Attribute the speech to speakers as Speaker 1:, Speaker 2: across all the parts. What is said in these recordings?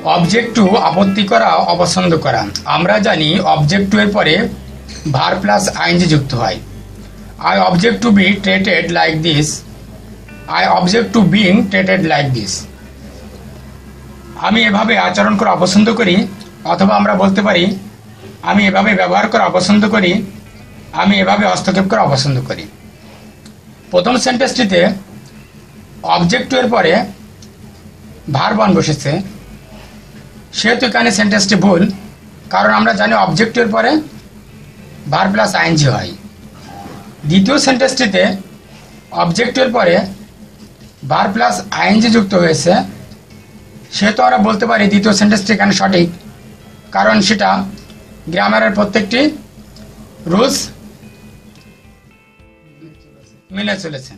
Speaker 1: Object to আপত্তি করা অপছন্দ করা। আমরা জানি অবজেক্ট টু এর পরে ভার প্লাস আইএনজি যুক্ত হয়। I object to be treated like this, I object to being treated like this. আমি এভাবে আচরণ করা অপছন্দ করি, অথবা আমরা বলতে পারি আমি এভাবে ব্যবহার করা অপছন্দ করি, আমি এভাবে হস্তক্ষেপ করা অপছন্দ করি। প্রথম সেন্টেন্সটিতে অবজেক্ট টু এর পরে ভার্ব ওয়ান বসেছে, সেহেতু এখানে সেন্টেন্সটি ভুল, কারণ আমরা জানি অবজেক্ট টু এর পরে ভার্ব প্লাস আইএনজি হয়। দ্বিতীয় সেন্টেন্সটিতে অবজেক্ট টু এর পরে ভার্ব প্লাস আইএনজি যুক্ত হয়েছে, সেহেতু আমরা বলতে পারি দ্বিতীয় সেন্টেন্সটি এখানে সঠিক, কারণ সেটা গ্রামারের প্রত্যেকটি রুলস মেনে চলেছে।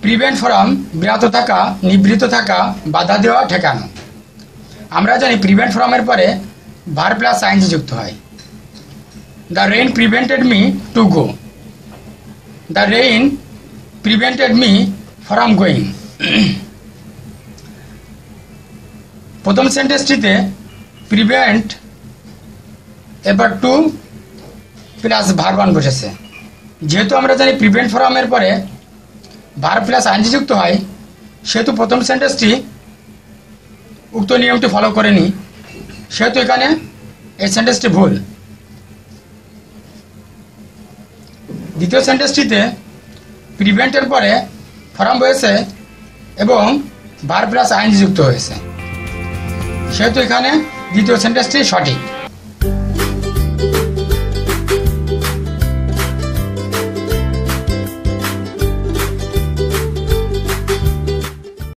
Speaker 1: প্রিভেন্ট ফ্রম বিরত থাকা, নিবৃত থাকা, বাধা দেওয়া, ঠেকানো। আমরা জানি প্রিভেন্ট ফ্রম এর পরে ভার্ব প্লাস আইএনজি যুক্ত হয়। The rain prevented me to go, the rain prevented me from going. প্রথম সেন্টেন্সটিতে প্রিভেন্ট এবার টু প্লাস ভার্ব ওয়ান বসেছে, যেহেতু আমরা জানি প্রিভেন্ট ফ্রম এর পরে ভার্ব প্লাস আইএনজি যুক্ত হয়, সেহেতু প্রথম সেন্টেন্সটি উক্ত নিয়মটি ফলো করেনি, সেহেতু এখানে এই সেন্টেন্সটি ভুল। দ্বিতীয় সেন্টেন্সটিতে প্রিভেন্টের পরে ফ্রম হয়েছে এবং ভার্ব প্লাস আইএনজি যুক্ত হয়েছে, সেহেতু এখানে দ্বিতীয় সেন্টেন্সটি সঠিক।